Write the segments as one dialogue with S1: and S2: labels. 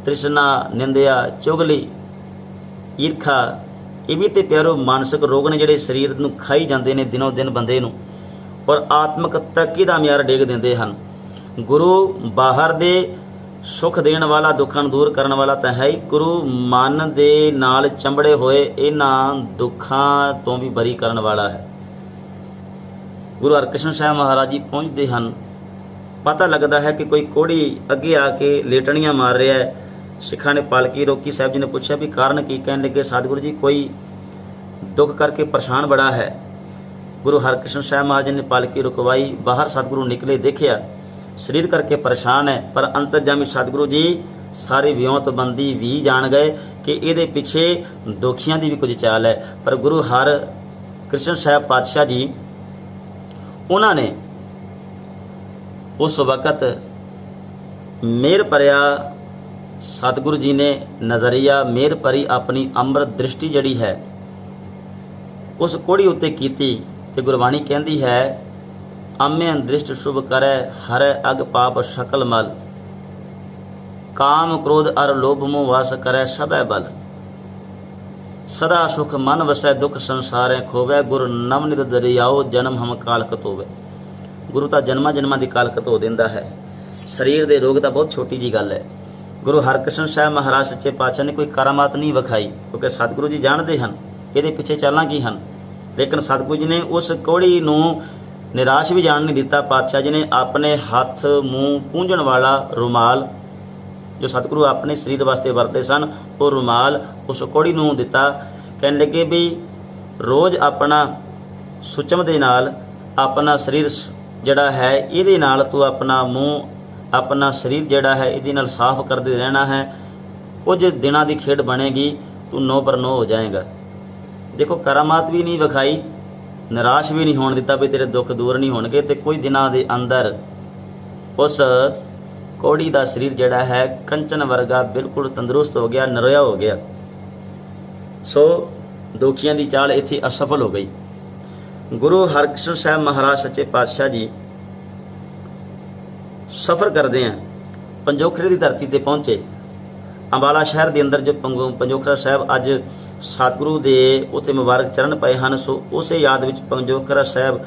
S1: तृष्णा, निंदिया, चुगली, ईर्खा, ये भी तो प्यारो मानसिक रोग ने जिहड़े शरीर नूं खाई जाते हैं दिनों दिन बंदे नूं, और आत्मक तरक्की का म्यार डेग देंदे हन। गुरु बाहर दे सुख देण वाला, दुखां नूं दूर करन वाला तो है ही, गुरु मन दे नाल चंबड़े होए इन्हां दुखां तो भी बरी करन वाला है। गुरु हरकृष्ण साहब महाराज जी पहुँचते हैं, पता लगता है कि कोई कोड़ी अगे आके लेटनियां मार रहा है। सिखा ने पालकी रोकी, साहब जी ने पूछा भी कारण की, कहने लगे सतगुरु जी कोई दुख करके परेशान बड़ा है। गुरु हरकृष्ण साहब महाराज जी ने पालकी रुकवाई, बाहर सतगुरु निकले, देखिया शरीर करके परेशान है, पर अंतरजामी सतगुरु जी सारी विਉਂਤਬੰਦੀ भी जान गए कि ये पिछे दोखियां की भी कुछ चाल है। पर गुरु हरकृष्ण साहब पातशाह जी उन्होंने उस वक़्त मेहर भरिया, सतगुरु जी ने नज़रिया मेहर भरी अपनी अमृत दृष्टि जड़ी है उस कोड़ी उत्ते कीती। ते गुरबाणी कहती है, अम्य दृष्ट शुभ करे हरै अग पाप शकल मल, काम क्रोध अर लोभ मोह वास करे सबै बल, सदा सुख मन वसै दुख संसारें खोवै, गुरु नवनित दरियाओ जन्म हम काल कतोवै। गुरु तो जन्मा जन्मां की काल कतो दिंदा है, शरीर के रोग तो बहुत छोटी जी गल है। गुरु हरकृष्ण साहब महाराज सच्चे पातशाह ने कोई करामात नहीं विखाई, क्योंकि सतगुरु जी जानते हैं ये पिछे चालां की हैं, लेकिन सतगुरु जी ने उस कोड़ी नूं निराश भी जान नहीं दिता। पातशाह जी ने अपने हाथ मूँह पूंझण वाला रुमाल जो सतगुरु अपने शरीर वास्ते वरते सन, वो रुमाल उस कोड़ी नूं दिता। कहने लगे भी रोज़ अपना सुचम दे नाल अपना शरीर जड़ा है ये नाल तू अपना मूँह अपना शरीर जड़ा है ये नाल साफ करते रहना है, कुछ दिनों की खेड बनेगी, तू नो पर नो हो जाएगा। देखो करामात भी नहीं विखाई, निराश भी नहीं होने दिता भी तेरे दुख दूर नहीं होणगे, तो कुछ दिनों के अंदर उस कोड़ी का शरीर जड़ा है कंचन वर्गा बिल्कुल तंदुरुस्त हो गया, नरोया हो गया। सो दोखियां की चाल इत्थे असफल हो गई। गुरु हरकृष्ण साहब महाराज सच्चे पातशाह जी सफ़र करते हैं, पंजोखरे की धरती पर पहुँचे। अंबाला शहर के अंदर जो पंजोखरा साहब अज सतगुरु के उत्ते मुबारक चरण पए हैं, सो उस याद में पंजोखरा साहब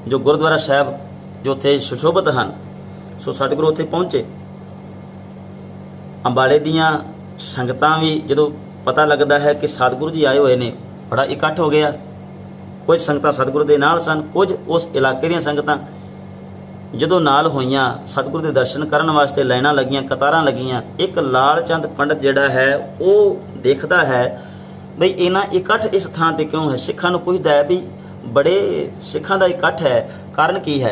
S1: जो गुरुद्वारा साहब जो उत्थे सुशोभित हैं, सो सतगुरु उत्थे पहुँचे। अंबाले दियाँ संगतां भी जो पता लगता है कि सतगुरु जी आए हुए ने, बड़ा इकट्ठ हो गया। कुछ संगतां सतगुरु के नाल सन, कुछ उस इलाके ਦੀਆਂ संगतां ਜਦੋਂ नाल होईयां सतगुरु के दर्शन करने वास्ते लाइनां लगियां, कतारां लगियां। एक लाल चंद पंडित जिहड़ा है वो देखता है बई इन्हां इकट्ठ इस थां ते क्यों है। सिखां नूं पुछदा है भी बड़े सिखां दा इकट्ठ है, कारण की है।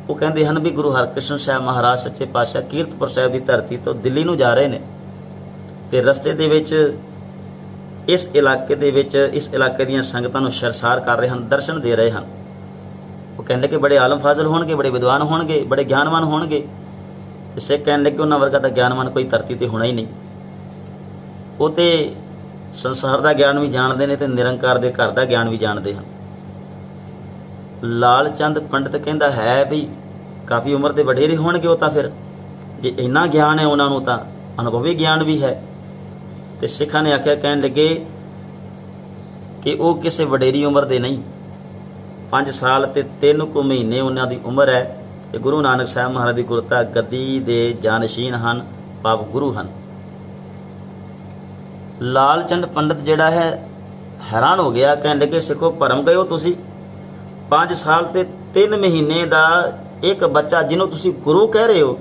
S1: वो कहते हैं भी गुरु हरकृष्ण साहब महाराज सच्चे पातशाह कीरतपुर साहब की धरती तो दिल्ली नूं जा रहे हैं, ते रस्ते दे विच इस इलाके दे विच इस इलाके दीयां संगतां नूं शरसार कर रहे हैं, दर्शन दे रहे हैं। वो कहने लगे बड़े आलम फाजल होणगे, बड़े विद्वान होणगे, बड़े ज्ञानवान होणगे। ते सिख कहने लगे उन्हां वर्गा तां ज्ञानवान कोई धरती ते होना ही नहीं। वो तो संसार का ज्ञान भी जानते हैं, तो निरंकार के घर का ज्ञान भी जानते हैं। लाल चंद पंडित कहता है भी काफ़ी उम्र के वडेरे होणगे, वो तो फिर जे इन्ना ज्ञान है उन्होंने तो अनुभवी ज्ञान भी है। तो सिखा ने आख्या, कहन लगे कि वो किसी वडेरी उम्र के नहीं, 5 साल ते 3 कुछ महीने उन्होंने उम्र है। तो गुरु नानक साहब महाराज की गुरता गद्दी दे जानशीन हैं, पाप गुरु हैं। लाल चंद पंडित जिहड़ा है हैरान हो गया, कहन लगे सिखो भरम गए हो तुसी, 5 साल ते 3 महीने का एक बच्चा जिन्हों तुसी गुरु कह रहे हो,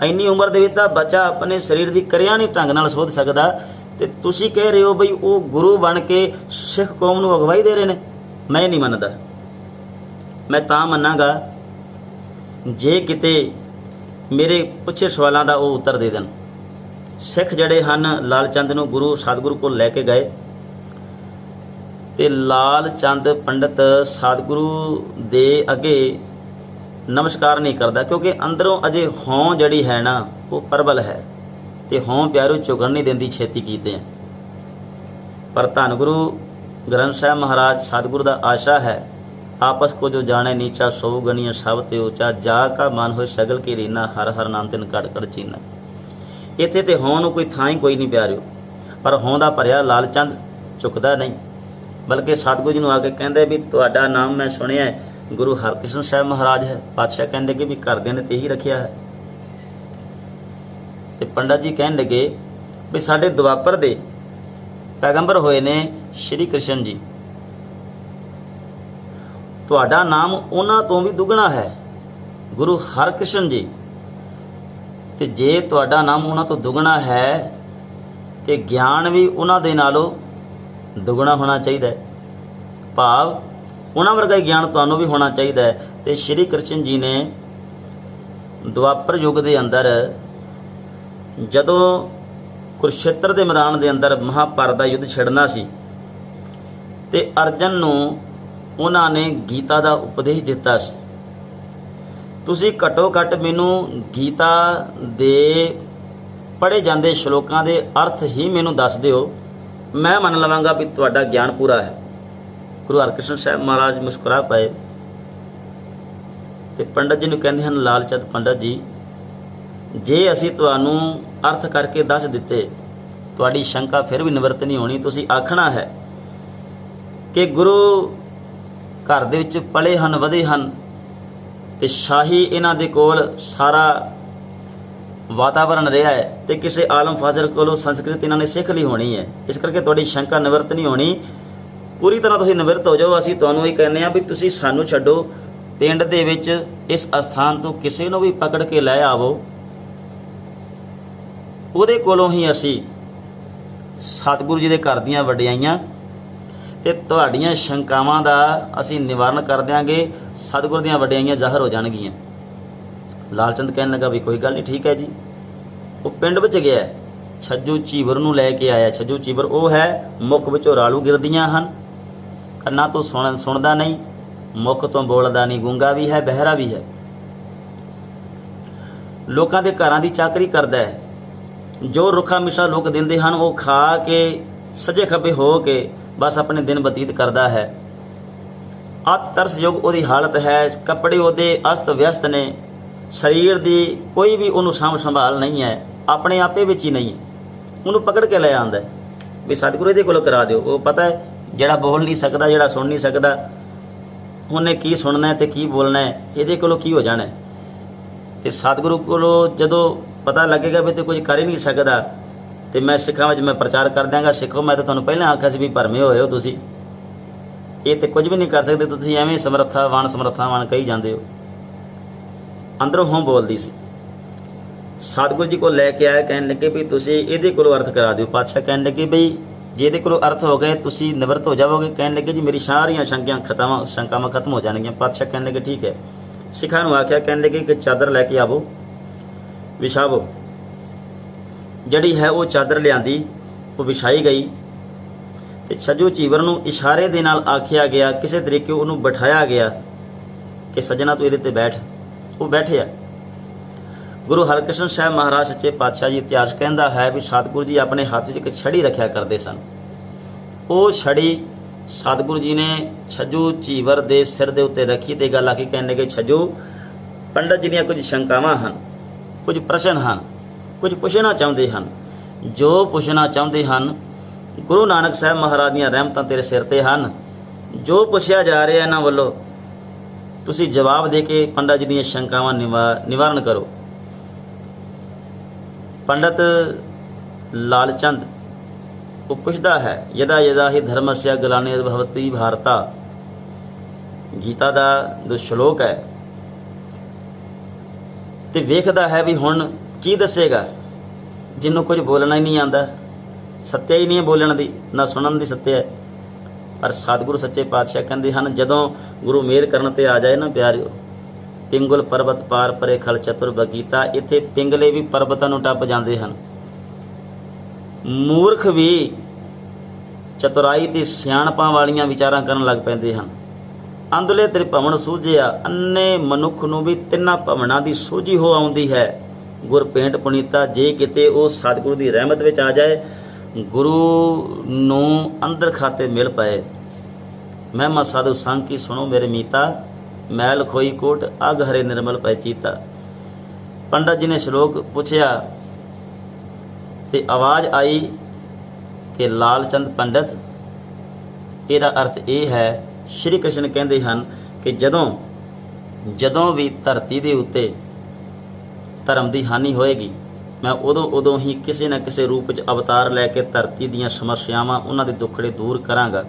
S1: इन्नी उम्र दे विच बच्चा अपने शरीर की क्रिया नहीं ढंग नाल सोध सकदा, ते तुसी कह रहे हो बई वो गुरु बन के सिख कौम नूं अगवाई दे रहे हैं। मैं नहीं मनदा, मैं तां मनांगा जे किते मेरे पुछे सवालों का वो उत्तर दे देन। सिख जड़े हैं लाल चंद नूं गुरु सतगुरु को लैके गए, तो लाल चंद पंडित सतगुरु दे अगे नमस्कार नहीं करता, क्योंकि अंदरों अजे हों जड़ी है ना वो प्रबल है, तो हों प्यारू चुगन नहीं देंदी छेती कीते हैं। पर धन गुरु ग्रंथ साहब महाराज सतगुरु का आशा है, आपस को जो जाने नीचा सौ गणिया सब ते ऊंचा, जा का मन हो सगल की रीना, हर हर नाम तिन कड़ कड़ चीना। ਇੱਥੇ ਤੇ ਹੋਂ ਨੂੰ ਕੋਈ ਥਾਂ ਹੀ ਕੋਈ ਨਹੀਂ ਪਿਆਰਿਓ। ਪਰ ਹੋਂ ਦਾ ਭਰਿਆ ਲਾਲ ਚੰਦ ਝੁਕਦਾ ਨਹੀਂ, ਬਲਕਿ ਸਤਿਗੁਰੂ ਜੀ ਨੂੰ ਆ ਕੇ ਕਹਿੰਦੇ ਵੀ ਤੁਹਾਡਾ ਨਾਮ ਮੈਂ ਸੁਣਿਆ ਹੈ, ਗੁਰੂ ਹਰਕ੍ਰਿਸ਼ਨ ਸਾਹਿਬ ਮਹਾਰਾਜ ਹੈ। ਪਾਤਸ਼ਾਹ ਕਹਿਣ ਲੱਗੇ ਵੀ ਘਰਦਿਆਂ ਨੇ ਤੇ ਇਹੀ ਰੱਖਿਆ ਹੈ। ਤੇ ਪੰਡਤ ਜੀ ਕਹਿਣ ਲੱਗੇ ਵੀ ਸਾਡੇ ਦੁਆਪਰ ਦੇ ਪੈਗੰਬਰ ਹੋਏ ਨੇ ਸ਼੍ਰੀ ਕ੍ਰਿਸ਼ਨ ਜੀ, ਤੁਹਾਡਾ ਨਾਮ ਉਹਨਾਂ ਤੋਂ ਵੀ ਦੁੱਗਣਾ ਹੈ, ਗੁਰੂ ਹਰਕ੍ਰਿਸ਼ਨ ਜੀ। ਤੇ ਜੇ ਤੁਹਾਡਾ ਨਾਮ ਉਹਨਾਂ ਤੋਂ ਦੁੱਗਣਾ ਹੈ ਤੇ ਗਿਆਨ ਵੀ ਉਹਨਾਂ ਦੇ ਨਾਲੋਂ ਦੁੱਗਣਾ ਹੋਣਾ ਚਾਹੀਦਾ ਹੈ, ਭਾਵ ਉਹਨਾਂ ਵਰਗਾ ਹੀ ਗਿਆਨ ਤੁਹਾਨੂੰ ਵੀ ਹੋਣਾ ਚਾਹੀਦਾ ਹੈ। ਤੇ ਸ਼੍ਰੀ ਕ੍ਰਿਸ਼ਨ ਜੀ ਨੇ ਦੁਆਪਰ ਯੁੱਗ ਦੇ ਅੰਦਰ ਜਦੋਂ ਕੁਰੂਕਸ਼ੇਤਰ ਦੇ ਮੈਦਾਨ ਦੇ ਅੰਦਰ ਮਹਾਭਾਰਤ ਦਾ ਯੁੱਧ ਛਿੜਨਾ ਸੀ ਤੇ ਅਰਜਨ ਨੂੰ ਉਹਨਾਂ ਨੇ ਗੀਤਾ ਦਾ ਉਪਦੇਸ਼ ਦਿੱਤਾ ਸੀ। ਤੁਸੀਂ ਘੱਟੋ ਘੱਟ ਮੈਨੂੰ ਗੀਤਾ ਦੇ ਪੜ੍ਹੇ ਜਾਂਦੇ ਸ਼ਲੋਕਾਂ ਦੇ ਅਰਥ ਹੀ ਮੈਨੂੰ ਦੱਸ ਦਿਓ, ਮੈਂ ਮੰਨ ਲਵਾਂਗਾ ਵੀ ਤੁਹਾਡਾ ਗਿਆਨ ਪੂਰਾ ਹੈ। ਗੁਰੂ ਹਰਕ੍ਰਿਸ਼ਨ ਸਾਹਿਬ ਮਹਾਰਾਜ ਮੁਸਕਰਾ ਪਏ ਤੇ ਪੰਡਤ ਜੀ ਨੂੰ ਕਹਿੰਦੇ ਹਨ, ਲਾਲ ਚੰਦ ਪੰਡਤ ਜੀ, ਜੇ ਅਸੀਂ ਤੁਹਾਨੂੰ ਅਰਥ ਕਰਕੇ ਦੱਸ ਦਿੱਤੇ ਤੁਹਾਡੀ ਸ਼ੰਕਾ ਫਿਰ ਵੀ ਨਿਵਰਤ ਨਹੀਂ ਹੋਣੀ। ਤੁਸੀਂ ਆਖਣਾ ਹੈ ਕਿ ਗੁਰੂ ਘਰ ਦੇ ਵਿੱਚ ਪਲੇ ਹਨ, ਵਧੇ ਹਨ ਤੇ ਸ਼ਾਹੀ ਇਹਨਾਂ ਦੇ ਕੋਲ ਸਾਰਾ ਵਾਤਾਵਰਣ ਰਿਹਾ ਹੈ ਤੇ ਕਿਸੇ ਆਲਮ ਫਾਜ਼ਲ ਕੋਲੋਂ ਸੰਸਕ੍ਰਿਤ ਇਹਨਾਂ ਨੇ ਸਿੱਖ ਲਈ ਹੋਣੀ ਹੈ। ਇਸ ਕਰਕੇ ਤੁਹਾਡੀ ਸ਼ੰਕਾ ਨਿਵਰਤ ਨਹੀਂ ਹੋਣੀ, ਪੂਰੀ ਤਰ੍ਹਾਂ ਤੁਸੀਂ ਨਿਵਰਤ ਹੋ ਜਾਓ। ਅਸੀਂ ਤੁਹਾਨੂੰ ਇਹ ਕਹਿੰਦੇ ਹਾਂ ਵੀ ਤੁਸੀਂ ਸਾਨੂੰ ਛੱਡੋ, ਪਿੰਡ ਦੇ ਵਿੱਚ ਇਸ ਅਸਥਾਨ ਤੋਂ ਕਿਸੇ ਨੂੰ ਵੀ ਪਕੜ ਕੇ ਲੈ ਆਵੋ, ਉਹਦੇ ਕੋਲੋਂ ਹੀ ਅਸੀਂ ਸਤਿਗੁਰੂ ਜੀ ਦੇ ਘਰ ਦੀਆਂ ਵਡਿਆਈਆਂ ਤੇ ਤੁਹਾਡੀਆਂ ਸ਼ੰਕਾਵਾਂ ਦਾ ਅਸੀਂ ਨਿਵਾਰਨ ਕਰ ਦਿਆਂਗੇ, ਸਤਿਗੁਰੂ ਦੀਆਂ ਵਡਿਆਈਆਂ ਜ਼ਾਹਰ ਹੋ ਜਾਣਗੀਆਂ। ਲਾਲ ਚੰਦ ਕਹਿਣ ਲੱਗਾ ਵੀ ਕੋਈ ਗੱਲ ਨਹੀਂ, ਠੀਕ ਹੈ ਜੀ। ਉਹ ਪਿੰਡ ਵਿੱਚ ਗਿਆ, ਛੱਜੂ ਚੀਵਰ ਨੂੰ ਲੈ ਕੇ ਆਇਆ। ਛੱਜੂ ਚੀਵਰ ਉਹ ਹੈ ਮੁੱਖ ਵਿੱਚੋਂ ਰਾਲੂ ਗਿਰਦੀਆਂ ਹਨ, ਕੰਨਾਂ ਤੋਂ ਸੁਣਦਾ ਨਹੀਂ, ਮੁੱਖ ਤੋਂ ਬੋਲਦਾ ਨਹੀਂ, ਗੂੰਗਾ ਵੀ ਹੈ, ਬਹਿਰਾ ਵੀ ਹੈ, ਲੋਕਾਂ ਦੇ ਘਰਾਂ ਦੀ ਚਾਕਰੀ ਕਰਦਾ ਹੈ। ਜੋ ਰੁੱਖਾ ਮਿੱਠਾ ਲੋਕ ਦਿੰਦੇ ਹਨ ਉਹ ਖਾ ਕੇ ਸੱਜੇ ਖੱਬੇ ਹੋ ਕੇ ਬਸ ਆਪਣੇ ਦਿਨ ਬਤੀਤ ਕਰਦਾ ਹੈ। ਅਤ ਤਰਸਯੋਗ ਉਹਦੀ ਹਾਲਤ ਹੈ, ਕੱਪੜੇ ਉਹਦੇ ਅਸਤ ਵਿਅਸਤ ਨੇ, ਸਰੀਰ ਦੀ ਕੋਈ ਵੀ ਉਹਨੂੰ ਸਾਂਭ ਸੰਭਾਲ ਨਹੀਂ ਹੈ, ਆਪਣੇ ਆਪੇ ਵਿੱਚ ਹੀ ਨਹੀਂ ਹੈ। ਉਹਨੂੰ ਪਕੜ ਕੇ ਲੈ ਆਉਂਦਾ ਵੀ ਸਤਿਗੁਰੂ ਇਹਦੇ ਕੋਲੋਂ ਕਰਾ ਦਿਓ। ਉਹ ਪਤਾ ਹੈ ਜਿਹੜਾ ਬੋਲ ਨਹੀਂ ਸਕਦਾ, ਜਿਹੜਾ ਸੁਣ ਨਹੀਂ ਸਕਦਾ, ਉਹਨੇ ਕੀ ਸੁਣਨਾ ਤੇ ਕੀ ਬੋਲਣਾ ਹੈ, ਇਹਦੇ ਕੋਲੋਂ ਕੀ ਹੋ ਜਾਣਾ। ਤੇ ਸਤਿਗੁਰੂ ਕੋਲੋਂ ਜਦੋਂ ਪਤਾ ਲੱਗੇਗਾ ਵੀ ਤੇ ਕੁਝ ਕਰ ਹੀ ਨਹੀਂ ਸਕਦਾ ਤੇ ਮੈਂ ਸਿੱਖਾਂ ਵਿੱਚ ਮੈਂ ਪ੍ਰਚਾਰ ਕਰ ਦਿਆਂਗਾ, ਸਿੱਖੋ ਮੈਂ ਤਾਂ ਤੁਹਾਨੂੰ ਪਹਿਲਾਂ ਆਖਿਆ ਸੀ ਵੀ ਭਰਮੇ ਹੋਏ ਹੋ ਤੁਸੀਂ, ਇਹ ਤੇ ਕੁਝ ਵੀ ਨਹੀਂ ਕਰ ਸਕਦੇ, ਤੁਸੀਂ ਐਵੇਂ ਸਮਰੱਥਾਵਾਨ ਕਹੀ ਜਾਂਦੇ ਹੋ। ਅੰਦਰੋਂ ਹੋਂ ਬੋਲਦੀ ਸੀ। ਸਤਿਗੁਰੂ ਜੀ ਕੋਲ ਲੈ ਕੇ ਆਇਆ, ਕਹਿਣ ਲੱਗੇ ਵੀ ਤੁਸੀਂ ਇਹਦੇ ਕੋਲੋਂ ਅਰਥ ਕਰਾ ਦਿਓ। ਪਾਤਸ਼ਾਹ ਕਹਿਣ ਲੱਗੇ ਬਈ ਜੇ ਇਹਦੇ ਕੋਲੋਂ ਅਰਥ ਹੋ ਗਏ ਤੁਸੀਂ ਨਿਵਰਤ ਹੋ ਜਾਵੋਗੇ। ਕਹਿਣ ਲੱਗੇ ਜੀ ਮੇਰੀ ਸਾਰੀਆਂ ਸ਼ੰਕਾਵਾਂ ਖਤਮ ਹੋ ਜਾਣਗੀਆਂ। ਪਾਤਸ਼ਾਹ ਕਹਿਣ ਲੱਗੇ ਠੀਕ ਹੈ। ਸਿੱਖਾਂ ਨੂੰ ਆਖਿਆ, ਕਹਿਣ ਲੱਗੇ ਕਿ ਚਾਦਰ ਲੈ ਕੇ ਆਵੋ, ਵਿਛਾਵੋ। ਜਿਹੜੀ ਹੈ ਉਹ ਚਾਦਰ ਲਿਆਂਦੀ, ਉਹ ਵਿਛਾਈ ਗਈ ਤੇ ਛੱਜੂ ਚੀਵਰ ਨੂੰ ਇਸ਼ਾਰੇ ਦੇ ਨਾਲ ਆਖਿਆ ਗਿਆ, ਕਿਸੇ ਤਰੀਕੇ ਉਹਨੂੰ ਬਿਠਾਇਆ ਗਿਆ ਕਿ ਸੱਜਣਾ ਤੂੰ ਇਹਦੇ ਤੇ ਬੈਠ। ਉਹ ਬੈਠਿਆ। ਗੁਰੂ ਹਰਕ੍ਰਿਸ਼ਨ ਸਾਹਿਬ ਮਹਾਰਾਜ ਸੱਚੇ ਪਾਤਸ਼ਾਹ ਜੀ, ਇਤਿਹਾਸ ਕਹਿੰਦਾ ਹੈ ਵੀ ਸਤਿਗੁਰੂ ਜੀ ਆਪਣੇ ਹੱਥ ਵਿੱਚ ਇੱਕ ਛੜੀ ਰੱਖਿਆ ਕਰਦੇ ਸਨ। ਉਹ ਛੜੀ ਸਤਿਗੁਰੂ ਜੀ ਨੇ ਛੱਜੂ ਚੀਵਰ ਦੇ ਸਿਰ ਦੇ ਉੱਤੇ ਰੱਖੀ ਤੇ ਗੱਲ ਆਖੀ, ਕਹਿਣ ਲੱਗੇ ਛੱਜੂ, ਪੰਡਤ ਜੀ ਦੀਆਂ ਕੁਝ ਸ਼ੰਕਾਵਾਂ ਹਨ, ਕੁਝ ਪ੍ਰਸ਼ਨ ਹਨ, ਕੁਝ ਪੁੱਛਣਾ ਚਾਹੁੰਦੇ ਹਨ। ਜੋ ਪੁੱਛਣਾ ਚਾਹੁੰਦੇ ਹਨ ਗੁਰੂ ਨਾਨਕ ਸਾਹਿਬ ਮਹਾਰਾਜ ਦੀਆਂ ਰਹਿਮਤਾਂ ਤੇਰੇ ਸਿਰ ਤੇ ਹਨ। ਜੋ ਪੁੱਛਿਆ ਜਾ ਰਿਹਾ ਇਹਨਾਂ ਵੱਲੋਂ ਤੁਸੀਂ ਜਵਾਬ ਦੇ ਕੇ ਪੰਡਤ ਜੀ ਦੀਆਂ ਸ਼ੰਕਾਵਾਂ ਨਿਵਾਰਨ ਕਰੋ। ਪੰਡਤ ਲਾਲ ਚੰਦ ਉਹ ਪੁੱਛਦਾ ਹੈ, ਯਦਾ ਯਦਾ ਹੀ ਧਰਮਸਯ ਗਲਾਨੇ ਭਵਤੀ ਭਾਰਤਾ, ਗੀਤਾ ਦਾ ਜੋ ਸ਼ਲੋਕ ਹੈ, ਤੇ ਵੇਖਦਾ ਹੈ ਵੀ ਹੁਣ ਕੀ ਦੱਸੇਗਾ। ਜਿਹਨੂੰ ਕੁਝ ਬੋਲਣਾ ਹੀ ਨਹੀਂ ਆਉਂਦਾ, ਸੱਤਿਆ ਹੀ ਨਹੀਂ ਬੋਲਣ ਦੀ, ਨਾ ਸੁਣਨ ਦੀ ਸੱਤਿਆ ਹੈ। ਪਰ ਸਤਿਗੁਰੂ ਸੱਚੇ ਪਾਤਸ਼ਾਹ ਕਹਿੰਦੇ ਹਨ, ਜਦੋਂ ਗੁਰੂ ਮਿਹਰ ਕਰਨ ਤੇ ਆ ਜਾਏ ਨਾ ਪਿਆਰਿਓ, ਪਿੰਗਲ ਪਰਬਤ ਪਾਰ ਪਰੇ ਖਲ ਚਤੁਰ ਬਗੀਤਾ। ਇੱਥੇ ਪਿੰਗਲੇ ਵੀ ਪਰਬਤਾਂ ਨੂੰ ਟੱਪ ਜਾਂਦੇ ਹਨ, ਮੂਰਖ ਵੀ ਚਤੁਰਾਈ ਤੇ ਸਿਆਣਪਾਂ ਵਾਲੀਆਂ ਵਿਚਾਰਾਂ ਕਰਨ ਲੱਗ ਪੈਂਦੇ ਹਨ। ਅੰਦਲੇ ਤੇਰੇ ਭਵਨ ਸੂਝਿਆ, ਅੰਨੇ ਮਨੁੱਖ ਨੂੰ ਵੀ ਤਿੰਨਾਂ ਭਵਨਾਂ ਦੀ ਸੂਝੀ ਹੋ ਆਉਂਦੀ ਹੈ। ਗੁਰ ਪੇਂਟ ਪੁਨੀਤਾ, ਜੇ ਕਿਤੇ ਉਹ ਸਤਿਗੁਰੂ ਦੀ ਰਹਿਮਤ ਵਿੱਚ ਆ ਜਾਏ, ਗੁਰੂ ਨੂੰ ਅੰਦਰ ਖਾਤੇ ਮਿਲ ਪਏ। ਮਹਿਮਾ ਸਾਧੂ ਸੰਗ ਕੀ ਸੁਣੋ ਮੇਰੇ ਮੀਤਾ, ਮੈਲ ਖੋਈ ਕੋਟ ਅਗ ਹਰੇ ਨਿਰਮਲ ਪੈ ਚੀਤਾ। ਪੰਡਤ ਜੀ ਨੇ ਸ਼ਲੋਕ ਪੁੱਛਿਆ ਤੇ ਆਵਾਜ਼ ਆਈ ਕਿ ਲਾਲ ਚੰਦ ਪੰਡਤ। ਇਹਦਾ ਅਰਥ ਇਹ ਹੈ, ਸ਼੍ਰੀ ਕ੍ਰਿਸ਼ਨ ਕਹਿੰਦੇ ਹਨ ਕਿ ਜਦੋਂ ਵੀ ਧਰਤੀ ਦੇ ਉੱਤੇ ਧਰਮ ਦੀ ਹਾਨੀ ਹੋਏਗੀ, ਮੈਂ ਉਦੋਂ ਹੀ ਕਿਸੇ ਨਾ ਕਿਸੇ ਰੂਪ 'ਚ ਅਵਤਾਰ ਲੈ ਕੇ ਧਰਤੀ ਦੀਆਂ ਸਮੱਸਿਆਵਾਂ, ਉਹਨਾਂ ਦੇ ਦੁੱਖੜੇ ਦੂਰ ਕਰਾਂਗਾ।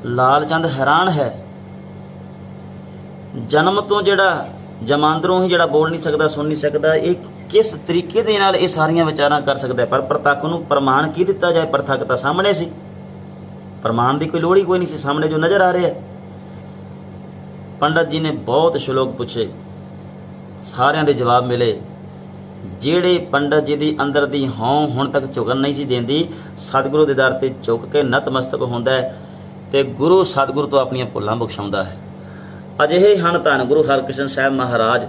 S1: ਲਾਲ ਚੰਦ ਹੈਰਾਨ ਹੈ, ਜਨਮ ਤੋਂ ਜਿਹੜਾ ਜਮਾਂਦਰੋਂ ਹੀ ਜਿਹੜਾ ਬੋਲ ਨਹੀਂ ਸਕਦਾ, ਸੁਣ ਨਹੀਂ ਸਕਦਾ, ਇਹ ਕਿਸ ਤਰੀਕੇ ਦੇ ਨਾਲ ਇਹ ਸਾਰੀਆਂ ਵਿਚਾਰਾਂ ਕਰ ਸਕਦਾ। ਪਰ ਪ੍ਰਤੱਖ ਨੂੰ ਪ੍ਰਮਾਣ ਕੀ ਦਿੱਤਾ ਜਾਏ? ਪ੍ਰਤੱਖ ਤਾਂ ਸਾਹਮਣੇ ਸੀ, ਪ੍ਰਮਾਣ ਦੀ ਕੋਈ ਲੋੜ ਹੀ ਕੋਈ ਨਹੀਂ ਸੀ, ਸਾਹਮਣੇ ਜੋ ਨਜ਼ਰ ਆ ਰਿਹਾ। ਪੰਡਤ ਜੀ ਨੇ ਬਹੁਤ ਸ਼ਲੋਕ ਪੁੱਛੇ, ਸਾਰਿਆਂ ਦੇ ਜਵਾਬ ਮਿਲੇ। ਜਿਹੜੇ ਪੰਡਤ ਜੀ ਦੀ ਅੰਦਰ ਦੀ ਹਉਂ ਹੁਣ ਤੱਕ ਝੁਕਣ ਨਹੀਂ ਸੀ ਦਿੰਦੀ, ਸਤਿਗੁਰੂ ਦੇ ਦਰ ਤੇ ਝੁਕ ਕੇ ਨਤਮਸਤਕ ਹੁੰਦਾ ਹੈ ਤੇ ਗੁਰੂ ਸਤਿਗੁਰੂ ਤੋਂ ਆਪਣੀਆਂ ਭੁੱਲਾਂ ਬਖਸ਼ਾਉਂਦਾ ਹੈ। ਅਜਿਹੇ ਹਨ ਧੰਨ ਗੁਰੂ ਹਰਕ੍ਰਿਸ਼ਨ ਸਾਹਿਬ ਮਹਾਰਾਜ,